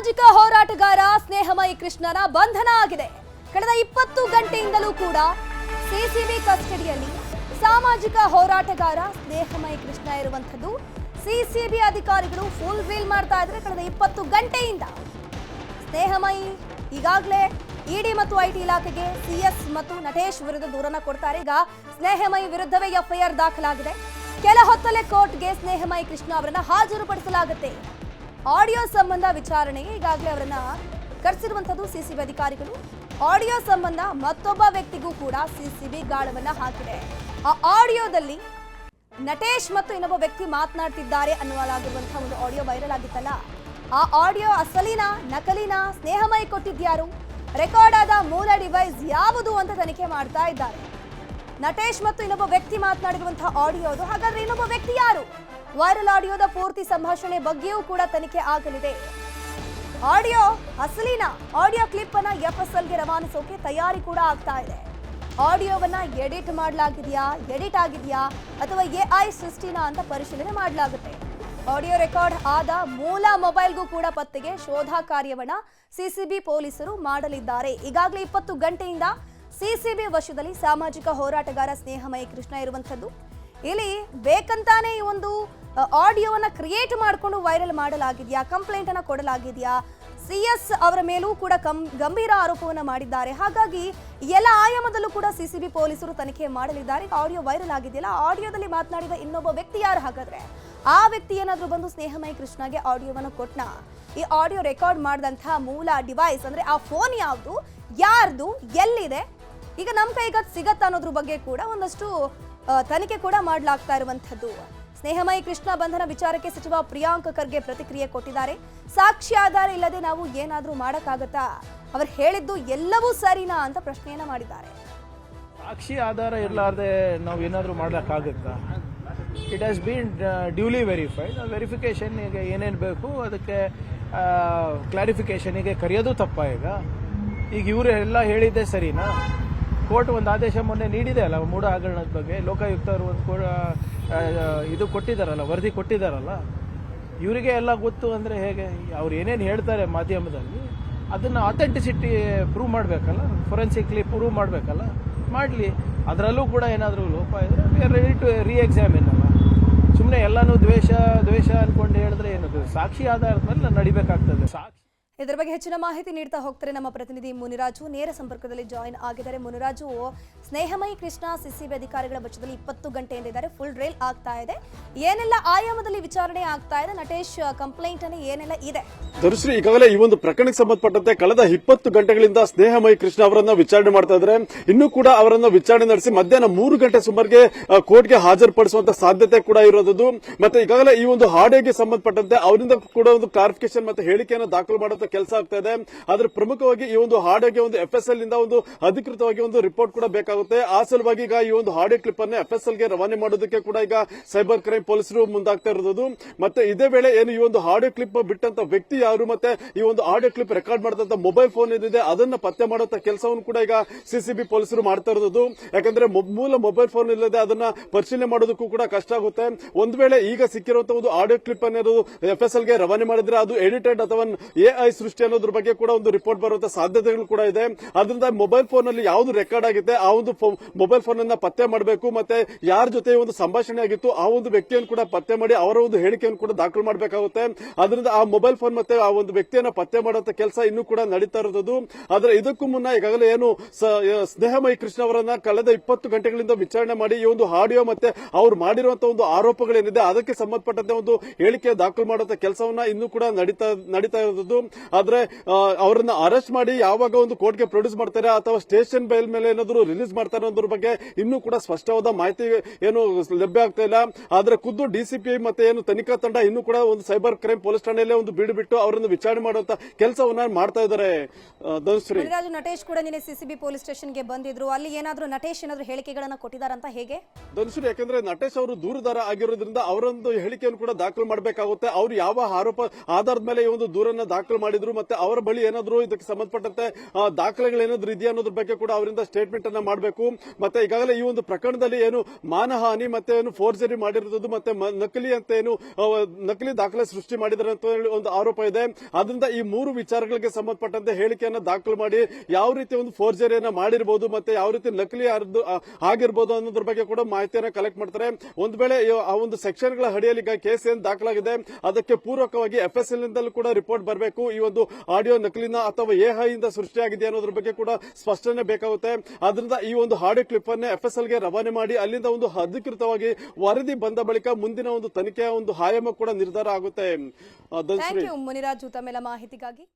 ಸಾಮಾಜಿಕ ಹೋರಾಟಗಾರ ಸ್ನೇಹಮಯಿ ಕೃಷ್ಣನ ಬಂಧನ ಆಗಿದೆ. ಕಳೆದ 20 ಗಂಟೆಯಿಂದಲೂ ಕೂಡ ಸಿಸಿಬಿ ಕಸ್ಟಡಿಯಲ್ಲಿ ಸಾಮಾಜಿಕ ಹೋರಾಟಗಾರ ಸ್ನೇಹಮಯಿ ಕೃಷ್ಣ ಇರುವಂತದ್ದು ಸಿಸಿಬಿ ಅಧಿಕಾರಿಗಳು ಫುಲ್ ಡ್ರಿಲ್ ಮಾಡ್ತಾ ಇದ್ದಾರೆ. ಕಳೆದ 20 ಗಂಟೆಯಿಂದ ಸ್ನೇಹಮಯಿ ಈಗಾಗಲೇ ಇಡಿ ಮತ್ತು ಐಟಿ ಇಲಾಖೆಗೆ ಸಿಎಸ್ ಮತ್ತು ನಟೇಶ್ ವಿರುದ್ಧ ದೂರನ್ನ ಕೊಡ್ತಾರೆ. ಈಗ ಸ್ನೇಹಮಯಿ ವಿರುದ್ಧವೇ ಎಫ್ಐಆರ್ ದಾಖಲಾಗಿದೆ. ಕೆಲ ಹೊತ್ತಲ್ಲೇ ಕೋರ್ಟ್ಗೆ ಸ್ನೇಹಮಯಿ ಕೃಷ್ಣ ಅವರನ್ನ ಹಾಜರುಪಡಿಸಲಾಗುತ್ತೆ. ಆಡಿಯೋ ಸಂಬಂಧ ವಿಚಾರಣೆಗೆ ಈಗಾಗಲೇ ಅವರನ್ನ ಕರೆಸಿರುವಂತದ್ದು ಸಿಸಿಬಿ ಅಧಿಕಾರಿಗಳು. ಆಡಿಯೋ ಸಂಬಂಧ ಮತ್ತೊಬ್ಬ ವ್ಯಕ್ತಿಗೂ ಕೂಡ ಸಿಸಿಬಿ ಗಾಳವನ್ನ ಹಾಕಿದೆ. ಆ ಆಡಿಯೋದಲ್ಲಿ ನಟೇಶ್ ಮತ್ತು ಇನ್ನೊಬ್ಬ ವ್ಯಕ್ತಿ ಮಾತನಾಡ್ತಿದ್ದಾರೆ ಅನ್ನುವಂತಹ ಒಂದು ಆಡಿಯೋ ವೈರಲ್ ಆಗಿತ್ತಲ್ಲ, ಆ ಆಡಿಯೋ ಅಸಲಿನ ನಕಲಿನ, ಸ್ನೇಹಮಯಿ ಕೊಟ್ಟಿದ್ಯಾರು, ರೆಕಾರ್ಡ್ ಆದ ಮೂಲ ಡಿವೈಸ್ ಯಾವುದು ಅಂತ ತನಿಖೆ ಮಾಡ್ತಾ ಇದ್ದಾರೆ. ನಟೇಶ್ ಮತ್ತು ಇನ್ನೊಬ್ಬ ವ್ಯಕ್ತಿ ಮಾತನಾಡಿರುವಂತಹ ಆಡಿಯೋದು, ಹಾಗಾದ್ರೆ ಇನ್ನೊಬ್ಬ ವ್ಯಕ್ತಿ ಯಾರು? ವೈರಲ್ ಆಡಿಯೋದ ಪೂರ್ತಿ ಸಂಭಾಷಣೆ ಬಗ್ಗೆಯೂ ಕೂಡ ತನಿಖೆ ಆಗಲಿದೆ. ಆಡಿಯೋ ಅಸಲಿನ ಆಡಿಯೋ ಕ್ಲಿಪ್ ಅನ್ನ ಎಫ್ಎಸ್ಎಲ್ಗೆ ರವಾನಿಸೋಕೆ ತಯಾರಿ ಕೂಡ ಆಗ್ತಾ ಇದೆ. ಆಡಿಯೋವನ್ನ ಎಡಿಟ್ ಮಾಡಲಾಗಿದೆಯಾ, ಎಡಿಟ್ ಆಗಿದೆಯಾ ಅಥವಾ ಎಐ ಸೃಷ್ಟಿನ ಅಂತ ಪರಿಶೀಲನೆ ಮಾಡಲಾಗುತ್ತೆ. ಆಡಿಯೋ ರೆಕಾರ್ಡ್ ಆದ ಮೂಲ ಮೊಬೈಲ್ಗೂ ಕೂಡ ಪತ್ತೆಗೆ ಶೋಧ ಕಾರ್ಯವನ್ನ ಸಿಸಿಬಿ ಪೊಲೀಸರು ಮಾಡಲಿದ್ದಾರೆ. ಈಗಾಗಲೇ 20 ಗಂಟೆಯಿಂದ ಸಿಸಿಬಿ ವಶದಲ್ಲಿ ಸಾಮಾಜಿಕ ಹೋರಾಟಗಾರ ಸ್ನೇಹಮಯಿ ಕೃಷ್ಣ ಇರುವಂತದ್ದು. ಇಲ್ಲಿ ಬೇಕಂತಾನೆ ಈ ಒಂದು ಆಡಿಯೋವನ್ನ ಕ್ರಿಯೇಟ್ ಮಾಡಿಕೊಂಡು ವೈರಲ್ ಮಾಡಲಾಗಿದೆಯಾ, ಕಂಪ್ಲೇಂಟ್ ಅನ್ನ ಕೊಡಲಾಗಿದೆಯಾ, ಸಿಎಸ್ ಅವರ ಮೇಲೂ ಕೂಡ ಗಂಭೀರ ಆರೋಪವನ್ನ ಮಾಡಿದ್ದಾರೆ. ಹಾಗಾಗಿ ಎಲ್ಲ ಆಯಾಮದಲ್ಲೂ ಕೂಡ ಸಿಸಿಬಿ ಪೊಲೀಸರು ತನಿಖೆ ಮಾಡಲಿದ್ದಾರೆ. ಆಡಿಯೋ ವೈರಲ್ ಆಗಿದೆಯಲ್ಲ, ಆಡಿಯೋದಲ್ಲಿ ಮಾತನಾಡಿದ ಇನ್ನೊಬ್ಬ ವ್ಯಕ್ತಿ ಯಾರು? ಹಾಗಾದ್ರೆ ಆ ವ್ಯಕ್ತಿ ಏನಾದ್ರೂ ಬಂದು ಸ್ನೇಹಮಯಿ ಕೃಷ್ಣಗೆ ಆಡಿಯೋವನ್ನು ಕೊಟ್ನ? ಈ ಆಡಿಯೋ ರೆಕಾರ್ಡ್ ಮಾಡಿದಂತಹ ಮೂಲ ಡಿವೈಸ್ ಅಂದ್ರೆ ಆ ಫೋನ್ ಯಾವುದು, ಯಾರ್ದು, ಎಲ್ಲಿದೆ, ಈಗ ನಮ್ಮ ಕೈಗೆ ಸಿಗತ್ತಾ ಅನ್ನೋದ್ರ ಬಗ್ಗೆ ಕೂಡ ಒಂದಷ್ಟು ತನಿಖೆ ಕೂಡ ಮಾಡಲಾಗ್ತಾ ಇರುವಂತದ್ದು. ಸ್ನೇಹಮಯಿ ಕೃಷ್ಣ ಬಂಧನ ವಿಚಾರಕ್ಕೆ ಸಚಿವ ಪ್ರಿಯಾಂಕ್ ಖರ್ಗೆ ಪ್ರತಿಕ್ರಿಯೆ ಕೊಟ್ಟಿದ್ದಾರೆ. ಸಾಕ್ಷಿ ಆಧಾರ ಇಲ್ಲದೆ ನಾವು ಏನಾದ್ರೂ ಮಾಡಕ್ಕಾಗತ್ತಾ? ಅವರು ಹೇಳಿದ್ದು ಎಲ್ಲವೂ ಸರಿನಾ ಅಂತ ಪ್ರಶ್ನೆಯನ್ನ ಮಾಡಿದ್ದಾರೆ. ಸಾಕ್ಷಿ ಆಧಾರ ಇರಲಾರ್ದೆ ನಾವು ಏನಾದ್ರೂ ಮಾಡ್ಲಿಕ್ಕಾಗತ್ತಾ? It has been duly verified. ವೆರಿಫಿಕೇಶನ್ಗೆ ಏನೇನು ಬೇಕು ಅದಕ್ಕೆ ಕ್ಲಾರಿಫಿಕೇಶನ್ಗೆ ಕರೆಯೋದು ತಪ್ಪ. ಈಗ ಇವರು ಎಲ್ಲ ಹೇಳಿದ್ದೆ ಸರಿನಾ? ಕೋರ್ಟ್ ಒಂದು ಆದೇಶ ಮೊನ್ನೆ ನೀಡಿದೆ ಅಲ್ಲ ಮೂಢ ಹಗರಣದ ಬಗ್ಗೆ. ಲೋಕಾಯುಕ್ತರು ಒಂದು ಇದು ಕೊಟ್ಟಿದ್ದಾರಲ್ಲ, ವರದಿ ಕೊಟ್ಟಿದ್ದಾರಲ್ಲ. ಇವರಿಗೆ ಎಲ್ಲ ಗೊತ್ತು ಅಂದರೆ ಹೇಗೆ? ಅವ್ರು ಏನೇನು ಹೇಳ್ತಾರೆ ಮಾಧ್ಯಮದಲ್ಲಿ ಅದನ್ನು ಅಥೆಂಟಿಸಿಟಿ ಪ್ರೂವ್ ಮಾಡಬೇಕಲ್ಲ, ಫೊರೆನ್ಸಿಕ್ಲಿ ಪ್ರೂವ್ ಮಾಡಬೇಕಲ್ಲ, ಮಾಡಲಿ. ಅದರಲ್ಲೂ ಕೂಡ ಏನಾದರೂ ಲೋಪ ಇದ್ರೆ ವಿ ಆರ್ ರೆಡಿ ಟು ರೀಎಕ್ಸಾಮಿನ್ ಅಲ್ಲ. ಸುಮ್ಮನೆ ಎಲ್ಲನೂ ದ್ವೇಷ ಅಂದ್ಕೊಂಡು ಹೇಳಿದ್ರೆ ಏನದು? ಸಾಕ್ಷಿ ಆಧಾರದ ಮೇಲೆ ನಡಿಬೇಕಾಗ್ತದೆ. ಇದರ ಬಗ್ಗೆ ಹೆಚ್ಚಿನ ಮಾಹಿತಿ ನೀಡ್ತಾ ಹೋಗ್ತಾರೆ ನಮ್ಮ ಪ್ರತಿನಿಧಿ ಮುನಿರಾಜು. ನೇರ ಸಂಪರ್ಕದಲ್ಲಿ ಜಾಯಿನ್ ಆಗಿದ್ದಾರೆ. ಮುನಿರಾಜು, ಸ್ನೇಹಮಯಿ ಕೃಷ್ಣ ಸಿಸಿಬಿ ಅಧಿಕಾರಿಗಳ ವಶದಲ್ಲಿ 20 ಗಂಟೆಯಿಂದ ಇದ್ದಾರೆ. ಫುಲ್ ಡ್ರಿಲ್ ಆಗ್ತಾ ಇದೆ. ಏನೆಲ್ಲ ಆಯಾಮದಲ್ಲಿ ವಿಚಾರಣೆ ಆಗ್ತಾ ಇದೆ? ನಟೇಶ್ ಕಂಪ್ಲೇಂಟ್ ಅನ್ನು ಏನೆಲ್ಲ ಇದೆ? ಧನುಶ್ರೀ, ಈಗಾಗಲೇ ಈ ಒಂದು ಪ್ರಕರಣಕ್ಕೆ ಸಂಬಂಧಪಟ್ಟಂತೆ ಕಳೆದ 20 ಗಂಟೆಗಳಿಂದ ಸ್ನೇಹಮಯಿ ಕೃಷ್ಣ ಅವರನ್ನ ವಿಚಾರಣೆ ಮಾಡ್ತಾ ಇದ್ದಾರೆ. ಇನ್ನೂ ಕೂಡ ಅವರನ್ನ ವಿಚಾರಣೆ ನಡೆಸಿ ಮಧ್ಯಾಹ್ನ 3 ಗಂಟೆ ಸುಮಾರಿಗೆ ಕೋರ್ಟ್ಗೆ ಹಾಜರುಪಡಿಸುವಂತ ಸಾಧ್ಯತೆ ಕೂಡ ಇರೋದು. ಮತ್ತೆ ಈಗಾಗಲೇ ಈ ಒಂದು ಆಡಿಯೋಗೆ ಸಂಬಂಧಪಟ್ಟಂತೆ ಅವರಿಂದ ಕೂಡ ಒಂದು ಕ್ಲಾರಿಫಿಕೇಶನ್ ಮತ್ತೆ ಹೇಳಿಕೆಯನ್ನು ದಾಖಲು ಮಾಡುವಂತ ಕೆಲಸ ಆಗ್ತಾ ಇದೆ. ಆದ್ರೆ ಪ್ರಮುಖವಾಗಿ ಈ ಒಂದು ಆಡಿಯೋಗೆ ಒಂದು ಎಫ್ಎಸ್ಎಲ್ ನಿಂದ ಒಂದು ಅಧಿಕೃತವಾಗಿ ಒಂದು ರಿಪೋರ್ಟ್ ಕೂಡ ಬೇಕಾಗುತ್ತೆ. ಆ ಸಲುವಾಗಿ ಈಗ ಈ ಒಂದು ಆಡಿಯೋ ಕ್ಲಿಪ್ ಅನ್ನು ಎಫ್ಎಸ್ಎಲ್ ಗೆ ರವಾನೆ ಮಾಡೋದಕ್ಕೆ ಕೂಡ ಈಗ ಸೈಬರ್ ಕ್ರೈಮ್ ಪೊಲೀಸರು ಮುಂದಾಗ್ತಾ ಇರೋದು. ಮತ್ತೆ ಇದೇ ವೇಳೆ ಏನು ಈ ಒಂದು ಆಡಿಯೋ ಕ್ಲಿಪ್ ಬಿಟ್ಟಂತ ವ್ಯಕ್ತಿ ಯಾರು, ಮತ್ತೆ ಈ ಒಂದು ಆಡಿಯೋ ಕ್ಲಿಪ್ ರೆಕಾರ್ಡ್ ಮಾಡಿದಂತ ಮೊಬೈಲ್ ಫೋನ್ ಏನಿದೆ ಅದನ್ನ ಪತ್ತೆ ಮಾಡುವಂತ ಕೆಲಸವನ್ನು ಕೂಡ ಈಗ ಸಿಸಿಬಿ ಪೊಲೀಸರು ಮಾಡ್ತಾ ಇರೋದು. ಯಾಕಂದ್ರೆ ಮೂಲ ಮೊಬೈಲ್ ಫೋನ್ ಇಲ್ಲದೆ ಅದನ್ನ ಪರಿಶೀಲನೆ ಮಾಡೋದಕ್ಕೂ ಕೂಡ ಕಷ್ಟ ಆಗುತ್ತೆ. ಒಂದ್ ವೇಳೆ ಈಗ ಸಿಕ್ಕಿರುವಂತಹ ಒಂದು ಆಡಿಯೋ ಕ್ಲಿಪ್ ಅನ್ನೋದು ಎಫ್ಎಸ್ಎಲ್ ಗೆ ರವಾನೆ ಮಾಡಿದ್ರೆ ಅದು ಎಡಿಟೆಡ್ ಅಥವಾ ಎಐ ಸೃಷ್ಟಿ ಅನ್ನೋದ್ರ ಬಗ್ಗೆ ಕೂಡ ಒಂದು ರಿಪೋರ್ಟ್ ಬರುವಂತಹ ಸಾಧ್ಯತೆಗಳು ಕೂಡ ಇದೆ. ಅದರಿಂದ ಮೊಬೈಲ್ ಫೋನ್ ಅಲ್ಲಿ ಯಾವ್ದು ರೆಕಾರ್ಡ್ ಆಗಿದೆ ಆ ಒಂದು ಮೊಬೈಲ್ ಫೋನ್ ಅನ್ನ ಪತ್ತೆ ಮಾಡಬೇಕು. ಮತ್ತೆ ಯಾರ ಜೊತೆ ಒಂದು ಸಂಭಾಷಣೆ ಆಗಿತ್ತು ಆ ಒಂದು ವ್ಯಕ್ತಿಯನ್ನು ಕೂಡ ಪತ್ತೆ ಮಾಡಿ ಅವರ ಒಂದು ಹೇಳಿಕೆಯನ್ನು ಕೂಡ ದಾಖಲು ಮಾಡಬೇಕಾಗುತ್ತೆ. ಅದರಿಂದ ಆ ಮೊಬೈಲ್ ಫೋನ್ ಮತ್ತೆ ಆ ಒಂದು ವ್ಯಕ್ತಿಯನ್ನ ಪತ್ತೆ ಮಾಡುವಂತ ಕೆಲಸ ಇನ್ನೂ ಕೂಡ ನಡೀತಾ ಇರೋದು. ಆದ್ರೆ ಇದಕ್ಕೂ ಮುನ್ನ ಈಗಾಗಲೇ ಏನು ಸ್ನೇಹಮಯಿ ಕೃಷ್ಣ ಅವರನ್ನ ಕಳೆದ 20 ಗಂಟೆಗಳಿಂದ ವಿಚಾರಣೆ ಮಾಡಿ ಈ ಒಂದು ಆಡಿಯೋ ಮತ್ತೆ ಅವ್ರು ಮಾಡಿರುವಂತಹ ಒಂದು ಆರೋಪಗಳೇನಿದೆ ಅದಕ್ಕೆ ಸಂಬಂಧಪಟ್ಟಂತೆ ಒಂದು ಹೇಳಿಕೆ ದಾಖಲು ಮಾಡುವಂತ ಕೆಲಸವನ್ನ ಇನ್ನೂ ಕೂಡ ನಡೀತಾ ಇರೋದು. ಆದ್ರೆ ಅವರನ್ನ ಅರೆಸ್ಟ್ ಮಾಡಿ ಯಾವಾಗ ಒಂದು ಕೋರ್ಟ್ಗೆ ಪ್ರೊಡ್ಯೂಸ್ ಮಾಡ್ತಾರೆ ಅಥವಾ ಸ್ಟೇಷನ್ ಬೈಲ್ ಮೇಲೆ ಏನಾದ್ರು ರಿಲೀಸ್ ಮಾಡ್ತಾರೆ ಅನ್ನೋದ್ರ ಬಗ್ಗೆ ಇನ್ನೂ ಕೂಡ ಸ್ಪಷ್ಟವಾದ ಮಾಹಿತಿ ಏನು ಲಭ್ಯ ಆಗ್ತಾ ಇಲ್ಲ. ಆದ್ರೆ ಖುದ್ದು ಡಿಸಿಪಿ ಮತ್ತೆ ಏನು ತನಿಖಾ ತಂಡ ಇನ್ನೂ ಕೂಡ ಒಂದು ಸೈಬರ್ ಕ್ರೈಮ್ ಪೊಲೀಸ್ ಠಾಣೆಯಲ್ಲೇ ಒಂದು ಬೀಡು ಬಿಟ್ಟು ಅವರನ್ನು ವಿಚಾರಣೆ ಮಾಡುವಂತ ಕೆಲಸವನ್ನ ಮಾಡ್ತಾ ಇದ್ದಾರೆ. ಧನುಶ್ರೀ, ನಟೇಶ್ ಕೂಡ ನಿನ್ನೆ ಸಿಸಿಬಿ ಪೊಲೀಸ್ ಸ್ಟೇಷನ್ಗೆ ಬಂದಿದ್ರು. ಅಲ್ಲಿ ಏನಾದ್ರು ನಟೇಶ್ ಏನಾದ್ರು ಹೇಳಿಕೆಗಳನ್ನ ಕೊಟ್ಟಿದಾರಂತ ಹೇಗೆ? ಧನುಶ್ರೀ, ಯಾಕಂದ್ರೆ ನಟೇಶ್ ಅವರು ದೂರುದಾರ ಆಗಿರೋದ್ರಿಂದ ಅವರೊಂದು ಹೇಳಿಕೆಯನ್ನು ಕೂಡ ದಾಖಲು ಮಾಡಬೇಕಾಗುತ್ತೆ. ಅವರು ಯಾವ ಆರೋಪ ಆಧಾರದ ಮೇಲೆ ಈ ಒಂದು ದೂರನ್ನ ದಾಖಲು ಮಾಡಿ ಮಾಡಿದ್ರು, ಮತ್ತೆ ಅವರ ಬಳಿ ಏನಾದ್ರು ಇದಕ್ಕೆ ಸಂಬಂಧಪಟ್ಟಂತೆ ದಾಖಲೆಗಳೇನಾದ್ರು ಇದೆಯಾ ಅನ್ನೋದ್ರ ಬಗ್ಗೆ ಕೂಡ ಅವರಿಂದ ಸ್ಟೇಟ್ಮೆಂಟ್ ಅನ್ನ ಮಾಡಬೇಕು. ಮತ್ತೆ ಈಗಾಗಲೇ ಈ ಒಂದು ಪ್ರಕರಣದಲ್ಲಿ ಏನು ಮಾನಹಾನಿ ಮತ್ತೆ ಏನು ಫೋರ್ಜರಿ ಮಾಡಿರೋದು ಮತ್ತೆ ನಕಲಿ ಅಂತ ಏನು ನಕಲಿ ದಾಖಲೆ ಸೃಷ್ಟಿ ಮಾಡಿದ್ದಾರೆ ಅಂತ ಹೇಳಿ ಒಂದು ಆರೋಪ ಇದೆ. ಅದರಿಂದ ಈ 3 ವಿಚಾರಗಳಿಗೆ ಸಂಬಂಧಪಟ್ಟಂತೆ ಹೇಳಿಕೆಯನ್ನ ದಾಖಲು ಮಾಡಿ ಯಾವ ರೀತಿ ಒಂದು ಫೋರ್ಜರಿಯನ್ನ ಮಾಡಿರಬಹುದು ಮತ್ತೆ ಯಾವ ರೀತಿ ನಕಲಿ ಆಗಿರ್ಬೋದು ಅನ್ನೋದ್ರ ಬಗ್ಗೆ ಕೂಡ ಮಾಹಿತಿಯನ್ನ ಕಲೆಕ್ಟ್ ಮಾಡ್ತಾರೆ. ಒಂದು ವೇಳೆ ಆ ಒಂದು ಸೆಕ್ಷನ್ಗಳ ಅಡಿಯಲ್ಲಿ ಕೇಸ್ ಏನ್ ದಾಖಲಾಗಿದೆ ಅದಕ್ಕೆ ಪೂರಕವಾಗಿ FSL ನಿಂದಲೂ ಕೂಡ ರಿಪೋರ್ಟ್ ಬರಬೇಕು. ಈ ಒಂದು ಆಡಿಯೋ ನಕಲಿನ ಅಥವಾ AI ಇಂದ ಸೃಷ್ಟಿಯಾಗಿದೆ ಅನ್ನೋದ್ರ ಬಗ್ಗೆ ಕೂಡ ಸ್ಪಷ್ಟನೆ ಬೇಕಾಗುತ್ತೆ. ಅದರಿಂದ ಈ ಒಂದು ಆಡಿಯೋ ಕ್ಲಿಪ್ ಅನ್ನು FSL ಗೆ ರವಾನೆ ಮಾಡಿ ಅಲ್ಲಿಂದ ಒಂದು ಅಧಿಕೃತವಾಗಿ ವರದಿ ಬಂದ ಬಳಿಕ ಮುಂದಿನ ಒಂದು ತನಿಖೆಯ ಒಂದು ಆಯಾಮ ಕೂಡ ನಿರ್ಧಾರ ಆಗುತ್ತೆ. ಥ್ಯಾಂಕ್ ಯು ಮುನಿರಾಜು ತಮ್ಮೆಲ್ಲ ಮಾಹಿತಿಗಾಗಿ.